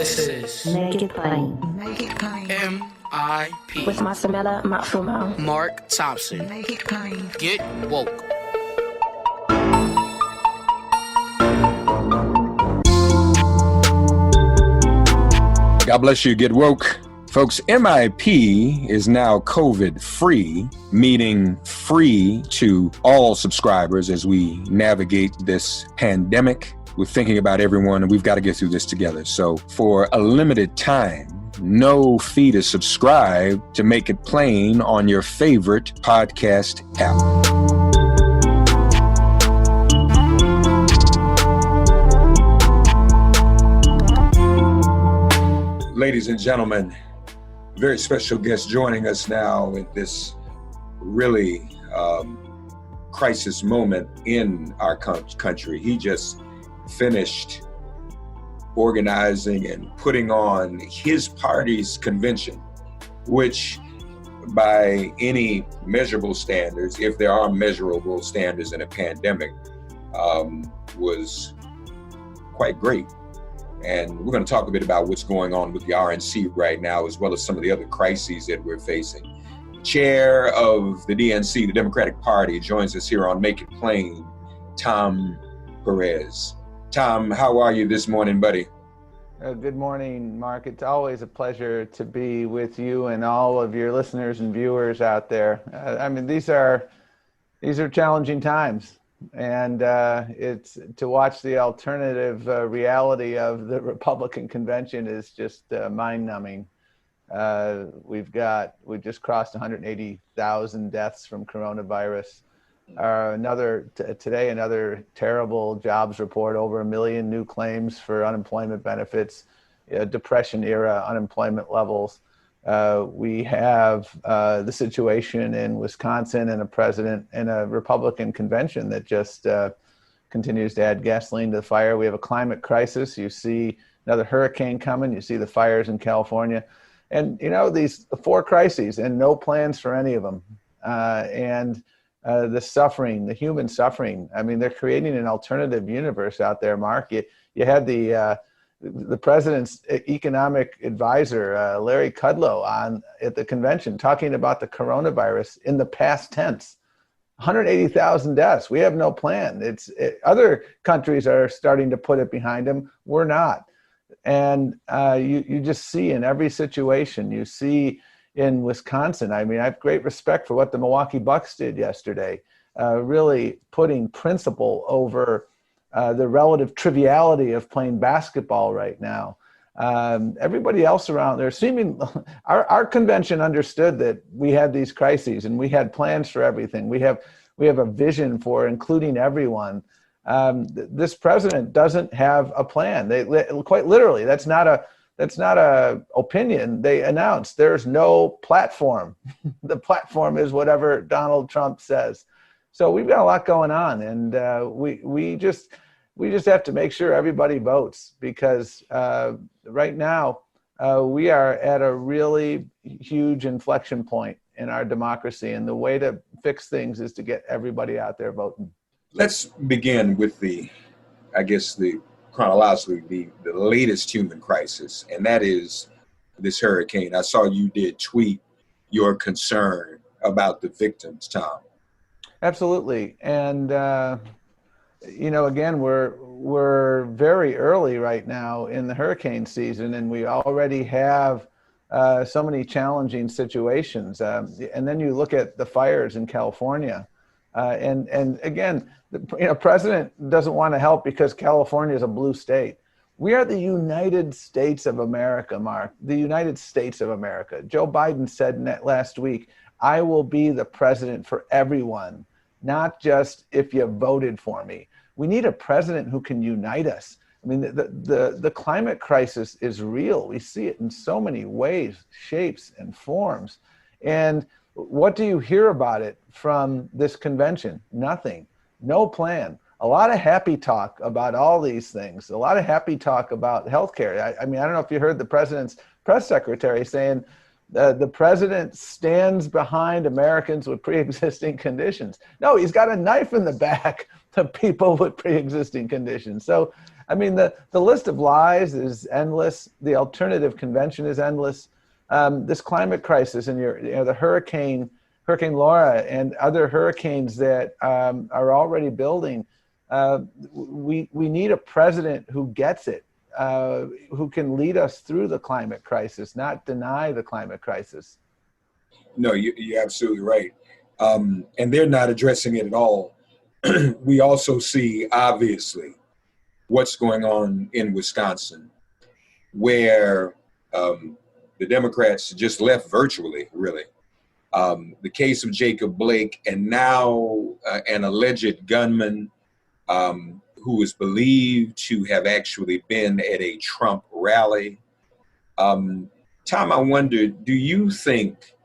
This is Make It Plain. Make It Plain. MIP. With Masamela Matfumo. Mark Thompson. Make It Plain. Get woke. God bless you. Get woke. Folks, MIP is now COVID-free, meaning free to all subscribers as we navigate this pandemic. We're thinking about everyone, and we've got to get through this together. So for a limited time, no fee to subscribe to Make It Plain on your favorite podcast app. Ladies and gentlemen, very special guest joining us now in this really crisis moment in our country. He just finished organizing and putting on his party's convention, which by any measurable standards, if there are measurable standards in a pandemic, was quite great. And we're going to talk a bit about what's going on with the RNC right now, as well as some of the other crises that we're facing. Chair of the DNC, the Democratic Party, joins us here on Make It Plain, Tom Perez. Tom, how are you this morning, buddy? Good morning, Mark. It's always a pleasure to be with you and all of your listeners and viewers out there. These are challenging times. And it's to watch the alternative reality of the Republican convention is just mind-numbing. We've just crossed 180,000 deaths from coronavirus. Today, another terrible jobs report, over 1 million new claims for unemployment benefits, depression-era unemployment levels. We have the situation in Wisconsin and a president and a Republican convention that just continues to add gasoline to the fire. We have a climate crisis. You see another hurricane coming. You see the fires in California. And, these 4 crises and no plans for any of them. The suffering, the human suffering. They're creating an alternative universe out there, Mark. You had the president's economic advisor, Larry Kudlow, at the convention talking about the coronavirus in the past tense. 180,000 deaths. We have no plan. Other countries are starting to put it behind them. We're not. And you just see in every situation, you see in Wisconsin, I have great respect for what the Milwaukee Bucks did yesterday, really putting principle over the relative triviality of playing basketball right now. Everybody else around there our convention understood that we had these crises and we had plans for everything. We have a vision for including everyone. This president doesn't have a plan. They quite literally, that's not a opinion. They announced there's no platform. The platform is whatever Donald Trump says. So we've got a lot going on, and we just have to make sure everybody votes, because right now we are at a really huge inflection point in our democracy, and the way to fix things is to get everybody out there voting. Let's begin with chronologically, the latest human crisis, and that is this hurricane. I saw you did tweet your concern about the victims, Tom. Absolutely. And, again, we're very early right now in the hurricane season, and we already have so many challenging situations. And then you look at the fires in California. And again, the president doesn't want to help because California is a blue state. We are the United States of America, Mark, the United States of America. Joe Biden said last week, I will be the president for everyone, not just if you voted for me. We need a president who can unite us. The climate crisis is real. We see it in so many ways, shapes, and forms. And what do you hear about it from this convention? Nothing. No plan. A lot of happy talk about all these things. A lot of happy talk about healthcare. I don't know if you heard the president's press secretary saying the president stands behind Americans with pre-existing conditions. No, he's got a knife in the back to people with pre-existing conditions. So, I mean, the list of lies is endless. The alternative convention is endless. This climate crisis and the Hurricane Laura and other hurricanes that are already building, we need a president who gets it, who can lead us through the climate crisis, not deny the climate crisis. No, you're absolutely right. And they're not addressing it at all. We also see, obviously, what's going on in Wisconsin, where the Democrats just left virtually, really. The case of Jacob Blake, and now an alleged gunman who is believed to have actually been at a Trump rally. Tom, I wonder, do you think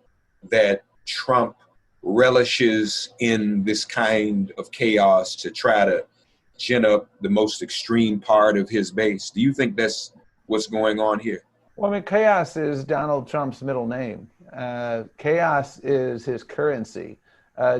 that Trump relishes in this kind of chaos to try to gin up the most extreme part of his base? Do you think that's what's going on here? Well, I mean, chaos is Donald Trump's middle name. Chaos is his currency.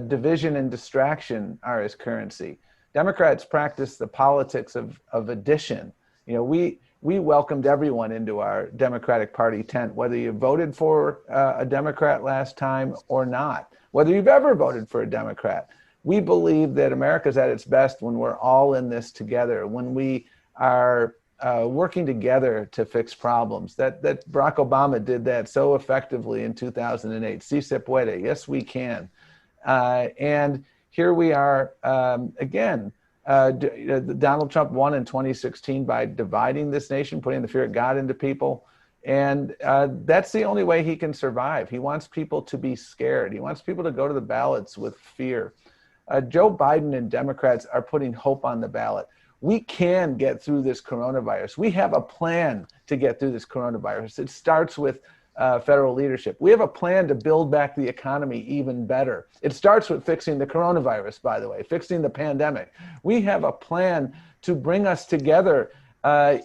Division and distraction are his currency. Democrats practice the politics of addition. You know, we welcomed everyone into our Democratic Party tent, whether you voted for a Democrat last time or not, whether you've ever voted for a Democrat. We believe that America's at its best when we're all in this together, when we are working together to fix problems. That Barack Obama did that so effectively in 2008. Si se puede. Yes, we can. And here we are again. Donald Trump won in 2016 by dividing this nation, putting the fear of God into people. And that's the only way he can survive. He wants people to be scared. He wants people to go to the ballots with fear. Joe Biden and Democrats are putting hope on the ballot. We can get through this coronavirus. We have a plan to get through this coronavirus. It starts with federal leadership. We have a plan to build back the economy even better. It starts with fixing the coronavirus, by the way, fixing the pandemic. We have a plan to bring us together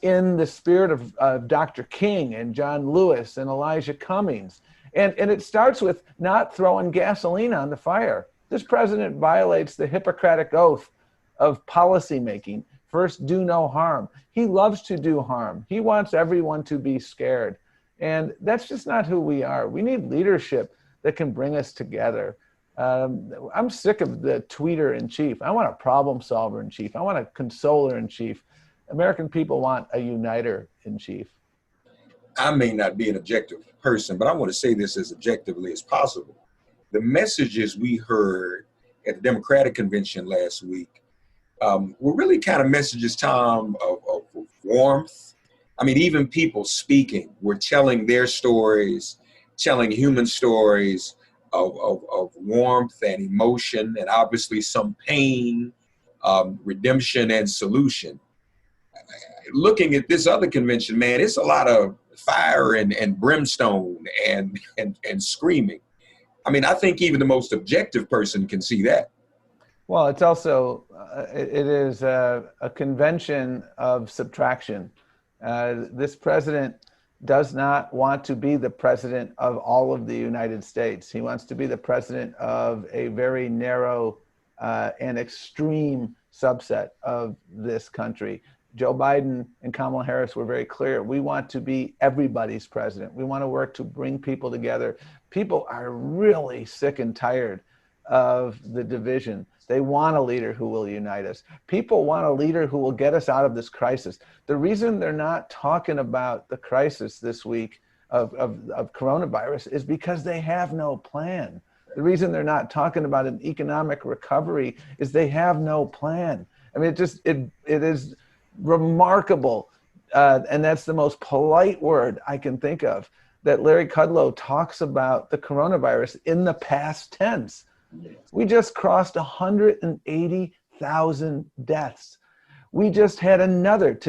in the spirit of Dr. King and John Lewis and Elijah Cummings. And it starts with not throwing gasoline on the fire. This president violates the Hippocratic oath of policymaking. First, do no harm. He loves to do harm. He wants everyone to be scared. And that's just not who we are. We need leadership that can bring us together. I'm sick of the tweeter in chief. I want a problem solver in chief. I want a consoler in chief. American people want a uniter in chief. I may not be an objective person, but I want to say this as objectively as possible. The messages we heard at the Democratic convention last week were really kind of messages, Tom, of warmth. I mean, even people speaking were telling their stories, telling human stories of warmth and emotion, and obviously some pain, redemption and solution. Looking at this other convention, man, it's a lot of fire and brimstone and screaming. I mean, I think even the most objective person can see that. Well, it's also, it is a convention of subtraction. This president does not want to be the president of all of the United States. He wants to be the president of a very narrow and extreme subset of this country. Joe Biden and Kamala Harris were very clear. We want to be everybody's president. We want to work to bring people together. People are really sick and tired of the division. They want a leader who will unite us. People want a leader who will get us out of this crisis. The reason they're not talking about the crisis this week of coronavirus is because they have no plan. The reason they're not talking about an economic recovery is they have no plan. I mean, it is remarkable, and that's the most polite word I can think of, that Larry Kudlow talks about the coronavirus in the past tense. We just crossed 180,000 deaths. We just had another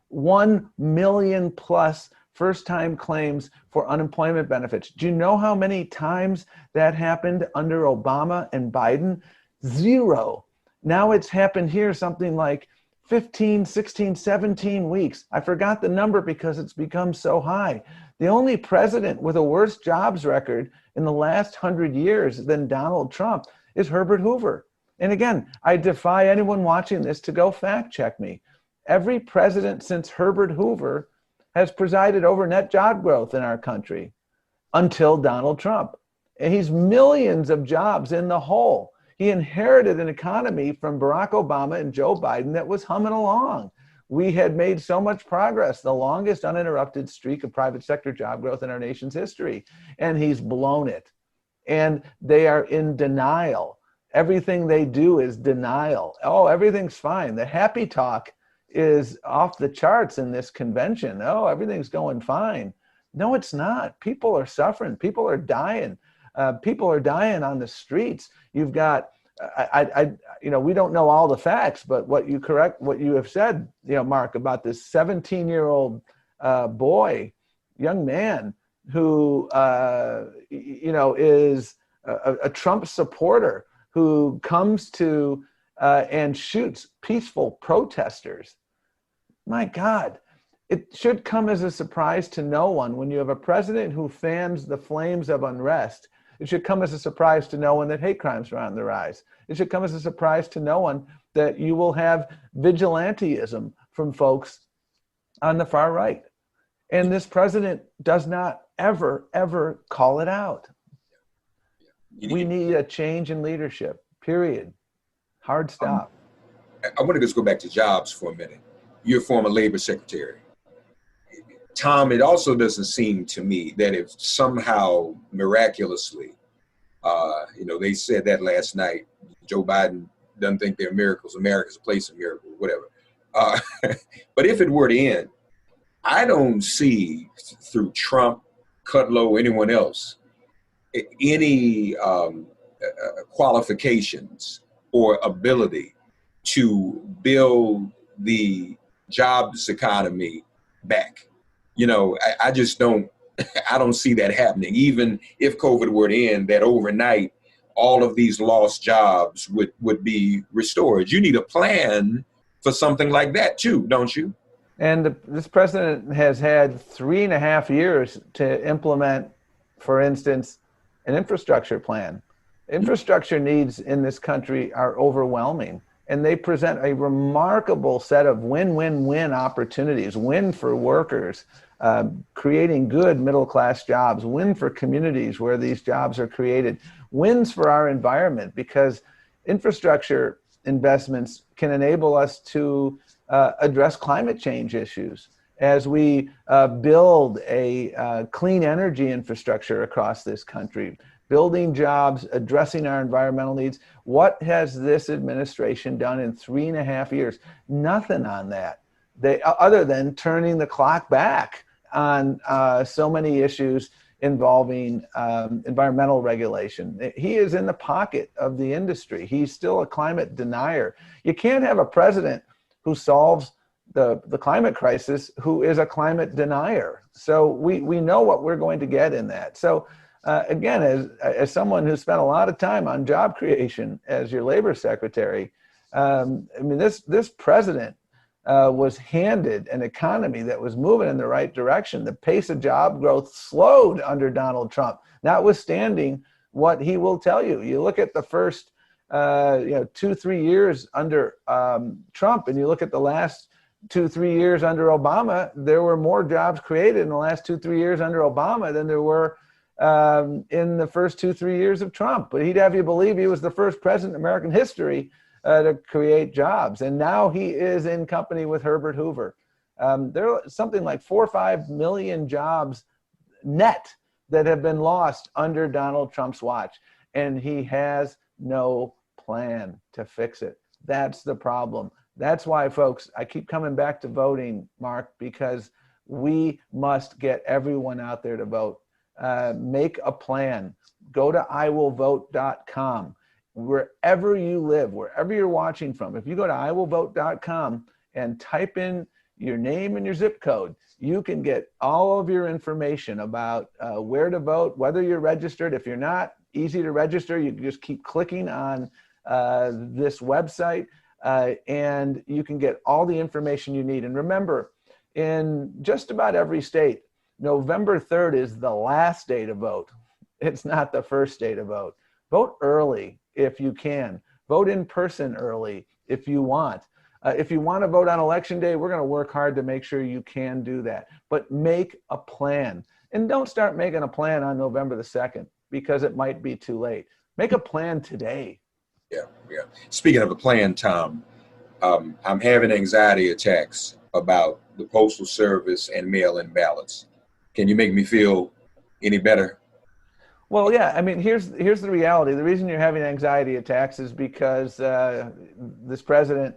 1 million plus first-time claims for unemployment benefits. Do you know how many times that happened under Obama and Biden? 0. Now it's happened here something like 15, 16, 17 weeks. I forgot the number because it's become so high. The only president with a worse jobs record in the last 100 years than Donald Trump is Herbert Hoover. And again, I defy anyone watching this to go fact check me. Every president since Herbert Hoover has presided over net job growth in our country until Donald Trump. And he's millions of jobs in the hole. He inherited an economy from Barack Obama and Joe Biden that was humming along. We had made so much progress, the longest uninterrupted streak of private sector job growth in our nation's history. And he's blown it. And they are in denial. Everything they do is denial. Oh, everything's fine. The happy talk is off the charts in this convention. Oh, everything's going fine. No, it's not. People are suffering. People are dying. People are dying on the streets. You've got, we don't know all the facts, but what you have said, Mark, about this 17-year-old young man who, is a Trump supporter who comes to and shoots peaceful protesters. My God, it should come as a surprise to no one when you have a president who fans the flames of unrest. It should come as a surprise to no one that hate crimes are on the rise. It should come as a surprise to no one that you will have vigilantism from folks on the far right. And this president does not ever, ever call it out. We need a change in leadership, period. Hard stop. I want to just go back to jobs for a minute. You're a former labor secretary. Tom, it also doesn't seem to me that if somehow miraculously, they said that last night, Joe Biden doesn't think they're miracles, America's a place of miracles, whatever. But if it were to end, I don't see through Trump, Kudlow, anyone else, any qualifications or ability to build the jobs economy back. I just don't see that happening. Even if COVID were to end, that overnight, all of these lost jobs would be restored. You need a plan for something like that too, don't you? And this president has had 3.5 years to implement, for instance, an infrastructure plan. Infrastructure needs in this country are overwhelming, and they present a remarkable set of win-win-win opportunities. Win for workers, creating good middle-class jobs, win for communities where these jobs are created, wins for our environment, because infrastructure investments can enable us to address climate change issues as we build a clean energy infrastructure across this country, building jobs, addressing our environmental needs. What has this administration done in 3.5 years? Nothing on that. Other than turning the clock back on so many issues involving environmental regulation. He is in the pocket of the industry. He's still a climate denier. You can't have a president who solves the climate crisis who is a climate denier. So we know what we're going to get in that. So again, as someone who spent a lot of time on job creation as your labor secretary, this president was handed an economy that was moving in the right direction. The pace of job growth slowed under Donald Trump, notwithstanding what he will tell you. You look at the first 2-3 years under Trump, and you look at the last 2-3 years under Obama, there were more jobs created in the last 2-3 years under Obama than there were in the first 2-3 years of Trump. But he'd have you believe he was the first president in American history to create jobs. And now he is in company with Herbert Hoover. There are something like 4 or 5 million jobs net that have been lost under Donald Trump's watch. And he has no plan to fix it. That's the problem. That's why, folks, I keep coming back to voting, Mark, because we must get everyone out there to vote. Make a plan. Go to iwillvote.com. Wherever you live, wherever you're watching from, if you go to iwillvote.com and type in your name and your zip code, you can get all of your information about where to vote, whether you're registered. If you're not, easy to register. You can just keep clicking on this website and you can get all the information you need. And remember, in just about every state, November 3rd is the last day to vote. It's not the first day to vote. Vote early if you can. Vote in person early if you want. If you want to vote on election day, we're going to work hard to make sure you can do that. But make a plan. And don't start making a plan on November the 2nd because it might be too late. Make a plan today. Yeah. Speaking of a plan, Tom, I'm having anxiety attacks about the Postal Service and mail-in ballots. Can you make me feel any better? Well, yeah. I mean, here's the reality. The reason you're having anxiety attacks is because this president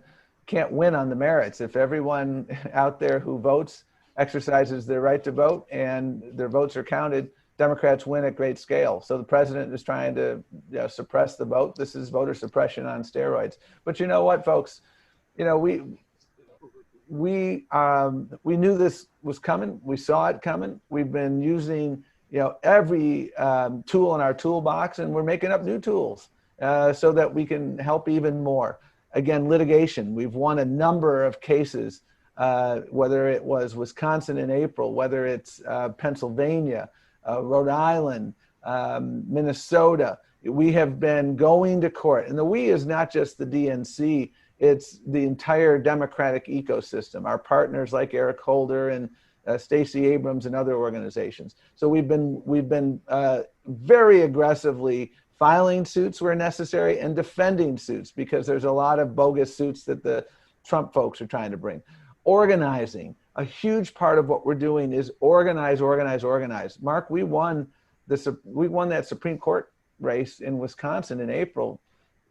can't win on the merits. If everyone out there who votes exercises their right to vote and their votes are counted, Democrats win at great scale. So the president is trying to suppress the vote. This is voter suppression on steroids. But you know what, folks? We knew this was coming. We saw it coming. We've been using every tool in our toolbox, and we're making up new tools so that we can help even more. Again, litigation. We've won a number of cases, whether it was Wisconsin in April, whether it's Pennsylvania, Rhode Island, Minnesota. We have been going to court. And the we is not just the DNC, it's the entire Democratic ecosystem, our partners like Eric Holder and Stacey Abrams and other organizations. So we've been very aggressively filing suits where necessary and defending suits because there's a lot of bogus suits that the Trump folks are trying to bring. Organizing. A huge part of what we're doing is organize. Mark, we won that Supreme Court race in Wisconsin in April.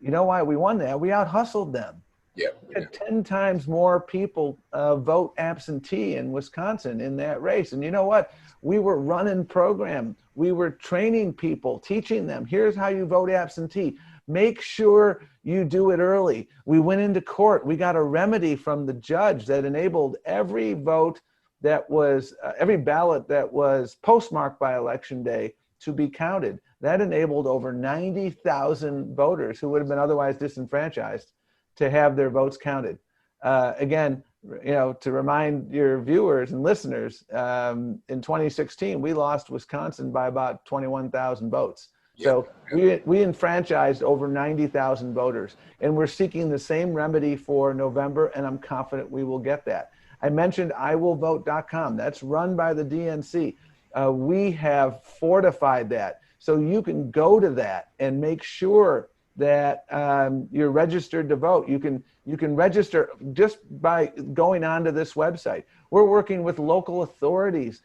You know why we won that? We out-hustled them. Yeah. We had 10 times more people vote absentee in Wisconsin in that race. And you know what? We were running program. We were training people, teaching them, here's how you vote absentee. Make sure you do it early. We went into court. We got a remedy from the judge that enabled every vote that was, every ballot that was postmarked by Election Day to be counted. That enabled over 90,000 voters who would have been otherwise disenfranchised to have their votes counted. Again, to remind your viewers and listeners, in 2016, we lost Wisconsin by about 21,000 votes. So we enfranchised over 90,000 voters, and we're seeking the same remedy for November, and I'm confident we will get that. I mentioned iwillvote.com. That's run by the DNC. We have fortified that. So you can go to that and make sure that you're registered to vote. You can register just by going onto this website. We're working with local authorities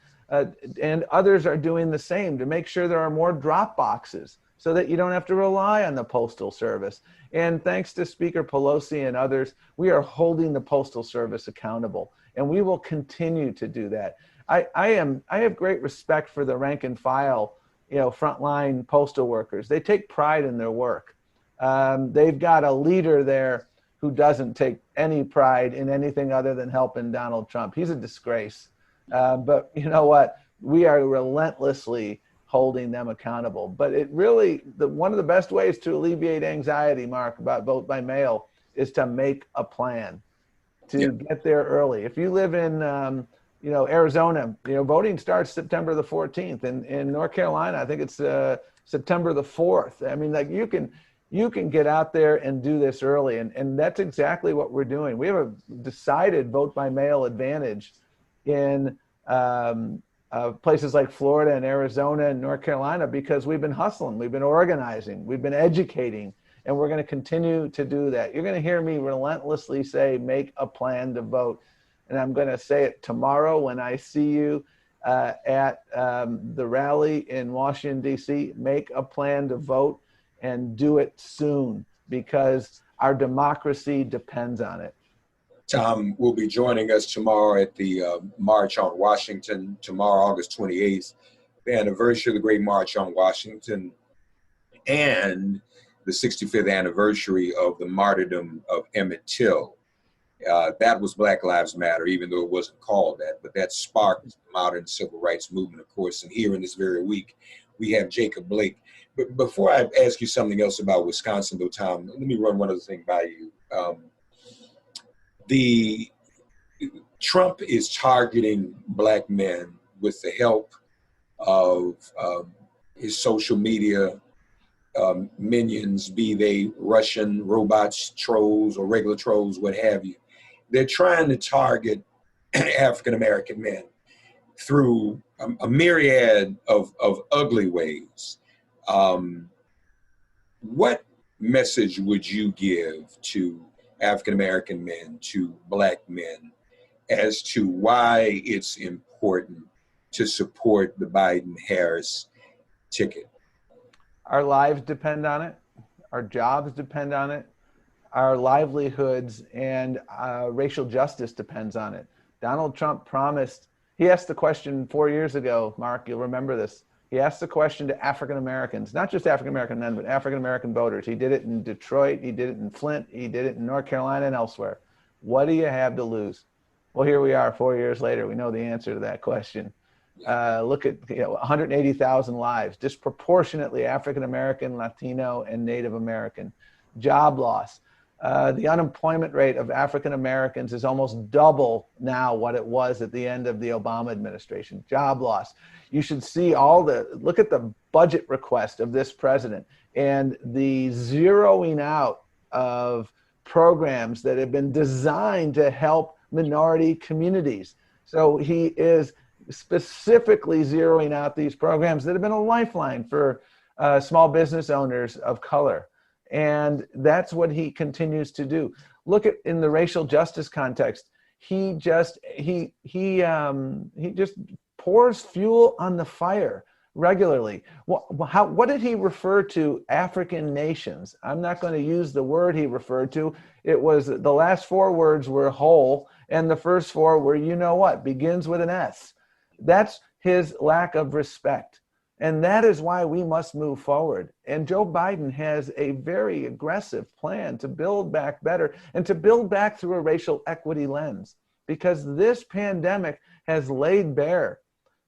and others are doing the same to make sure there are more drop boxes so that you don't have to rely on the Postal Service. And thanks to Speaker Pelosi and others, we are holding the Postal Service accountable, and we will continue to do that. I have great respect for the rank and file, frontline postal workers. They take pride in their work. They've got a leader there who doesn't take any pride in anything other than helping Donald Trump. He's a disgrace. But you know what? We are relentlessly holding them accountable. But it really, one of the best ways to alleviate anxiety, Mark, about vote by mail is to make a plan, to get there early. If you live in, Arizona, voting starts September the 14th. And in North Carolina, I think it's September the 4th. I mean, like you can get out there and do this early. And that's exactly what we're doing. We have a decided vote by mail advantage in places like Florida and Arizona and North Carolina because we've been hustling, we've been organizing, we've been educating, and we're going to continue to do that. You're going to hear me relentlessly say, make a plan to vote. And I'm going to say it tomorrow when I see you at the rally in Washington, D.C. Make a plan to vote and do it soon because our democracy depends on it. Tom will be joining us tomorrow at the March on Washington, tomorrow, August 28th, the anniversary of the Great March on Washington and the 65th anniversary of the martyrdom of Emmett Till. That was Black Lives Matter, even though it wasn't called that, but that sparked the modern civil rights movement, of course. And here in this very week, we have Jacob Blake. But before I ask you something else about Wisconsin, though, Tom, let me run one other thing by you. The Trump is targeting Black men with the help of his social media minions, be they Russian robots, trolls, or regular trolls, what have you. They're trying to target African American men through a myriad of ugly ways. What message would you give to African American men, to Black men, as to why it's important to support the Biden-Harris ticket? Our lives depend on it. Our jobs depend on it. Our livelihoods and racial justice depends on it. Donald Trump promised, he asked the question 4 years ago, Mark, you'll remember this. He asked the question to African Americans, not just African American men, but African American voters. He did it in Detroit, he did it in Flint, he did it in North Carolina and elsewhere. What do you have to lose? Well, here we are 4 years later. We know the answer to that question. Look at 180,000 lives, disproportionately African American, Latino, and Native American. Job loss. The unemployment rate of African Americans is almost double now what it was at the end of the Obama administration. Job loss. You should see look at the budget request of this president and the zeroing out of programs that have been designed to help minority communities. So he is specifically zeroing out these programs that have been a lifeline for small business owners of color. And that's what he continues to do. Look at in the racial justice context, he just pours fuel on the fire regularly. What did he refer to African nations? I'm not going to use the word he referred to. It was the last four words were whole, and the first four were, you know what, begins with an S. That's his lack of respect. And that is why we must move forward. And Joe Biden has a very aggressive plan to build back better and to build back through a racial equity lens, because this pandemic has laid bare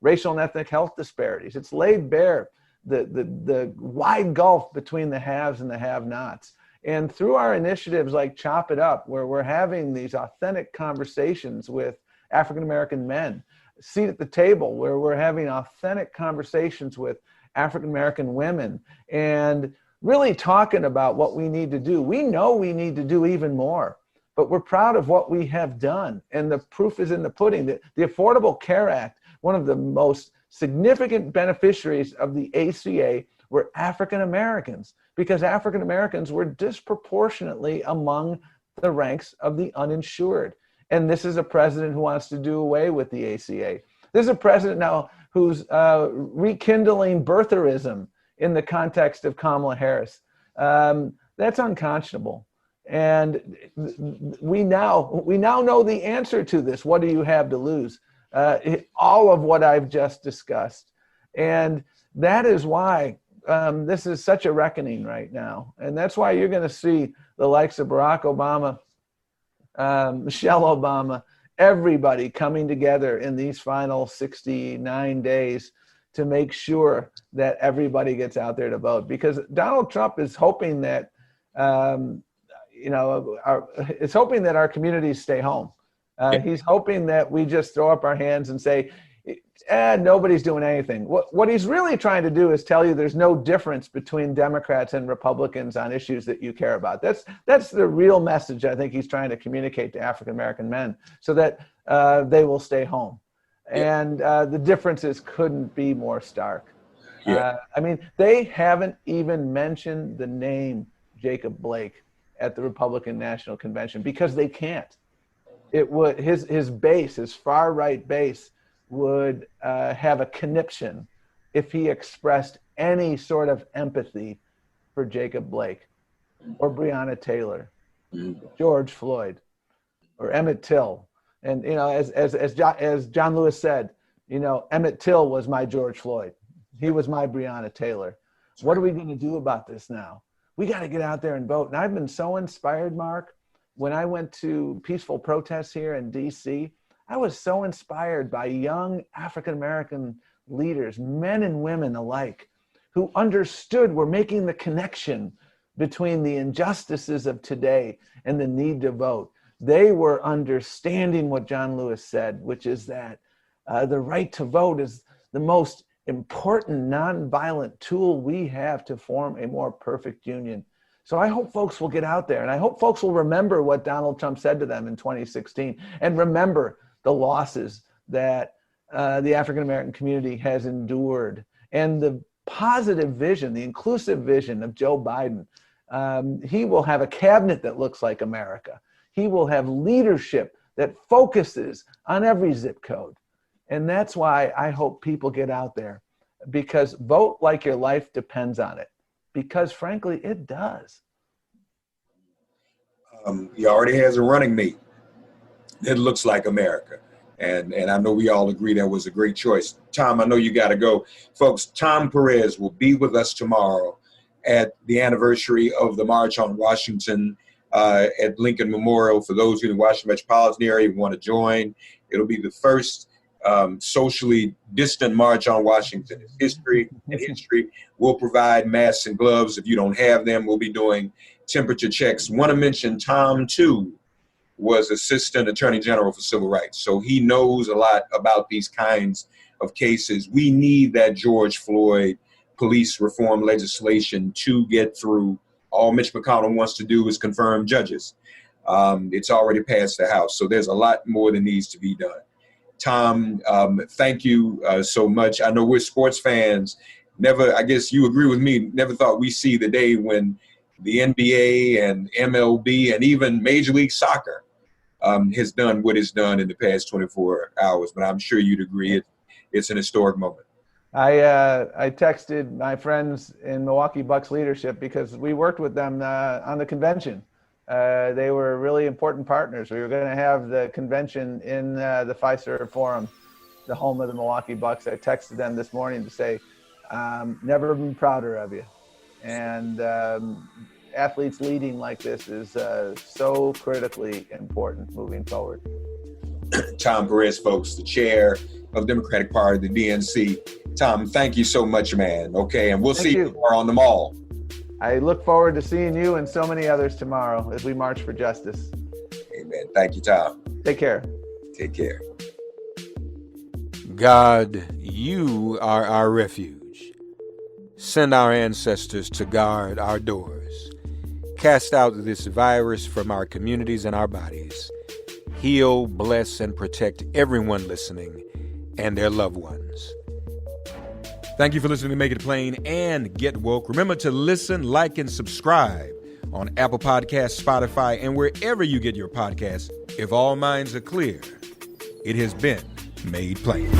racial and ethnic health disparities. It's laid bare the wide gulf between the haves and the have-nots. And through our initiatives like Chop It Up, where we're having these authentic conversations with African-American men, Seat at the Table, where we're having authentic conversations with African-American women and really talking about what we need to do. We know we need to do even more, but we're proud of what we have done. And the proof is in the pudding. The Affordable Care Act, one of the most significant beneficiaries of the ACA were African-Americans, because African-Americans were disproportionately among the ranks of the uninsured. And this is a president who wants to do away with the ACA. This is a president now who's rekindling birtherism in the context of Kamala Harris. That's unconscionable. And we now know the answer to this. What do you have to lose? All of what I've just discussed. And that is why this is such a reckoning right now. And that's why you're going to see the likes of Barack Obama, Michelle Obama, everybody coming together in these final 69 days to make sure that everybody gets out there to vote. Because Donald Trump is hoping that, is hoping that our communities stay home. He's hoping that we just throw up our hands and say, nobody's doing anything. What he's really trying to do is tell you there's no difference between Democrats and Republicans on issues that you care about. That's the real message I think he's trying to communicate to African-American men, so that they will stay home. And the differences couldn't be more stark. They haven't even mentioned the name Jacob Blake at the Republican National Convention because they can't. It would his base, his far right base, would have a conniption if he expressed any sort of empathy for Jacob Blake or Breonna Taylor, George Floyd, or Emmett Till. And as John Lewis said, Emmett Till was my George Floyd. He was my Breonna Taylor. What are we going to do about this now? We got to get out there and vote. And I've been so inspired, Mark, when I went to peaceful protests here in DC. I was so inspired by young African-American leaders, men and women alike, who understood we're making the connection between the injustices of today and the need to vote. They were understanding what John Lewis said, which is that the right to vote is the most important nonviolent tool we have to form a more perfect union. So I hope folks will get out there, and I hope folks will remember what Donald Trump said to them in 2016, and remember the losses that the African-American community has endured, and the positive vision, the inclusive vision of Joe Biden. He will have a cabinet that looks like America. He will have leadership that focuses on every zip code. And that's why I hope people get out there, because vote like your life depends on it, because frankly, it does. He already has a running mate that looks like America. And I know we all agree that was a great choice. Tom, I know you got to go. Folks, Tom Perez will be with us tomorrow at the anniversary of the March on Washington at Lincoln Memorial. For those who in the Washington metropolitan area want to join, it'll be the first socially distant March on Washington in history. We'll provide masks and gloves. If you don't have them, we'll be doing temperature checks. Want to mention Tom, too, was Assistant Attorney General for Civil Rights. So he knows a lot about these kinds of cases. We need that George Floyd police reform legislation to get through. All Mitch McConnell wants to do is confirm judges. It's already passed the House. So there's a lot more that needs to be done. Tom, thank you so much. I know we're sports fans. Never, I guess you agree with me, never thought we see the day when the NBA and MLB and even Major League Soccer has done what it's done in the past 24 hours. But I'm sure you'd agree it's an historic moment. I texted my friends in Milwaukee Bucks leadership because we worked with them on the convention. They were really important partners. We were going to have the convention in the Fiserv Forum, the home of the Milwaukee Bucks. I texted them this morning to say, never been prouder of you. And athletes leading like this is so critically important moving forward. Tom Perez, folks, the chair of the Democratic Party, the DNC. Tom, thank you so much, man. Okay, and we'll see you tomorrow on the Mall. I look forward to seeing you and so many others tomorrow as we march for justice. Amen. Thank you, Tom. Take care. Take care. God, you are our refuge. Send our ancestors to guard our doors. Cast out this virus from our communities and our bodies. Heal, bless, and protect everyone listening and their loved ones. Thank you for listening to Make It Plain and Get Woke. Remember to listen, like, and subscribe on Apple Podcasts, Spotify, and wherever you get your podcasts. If all minds are clear, it has been made plain.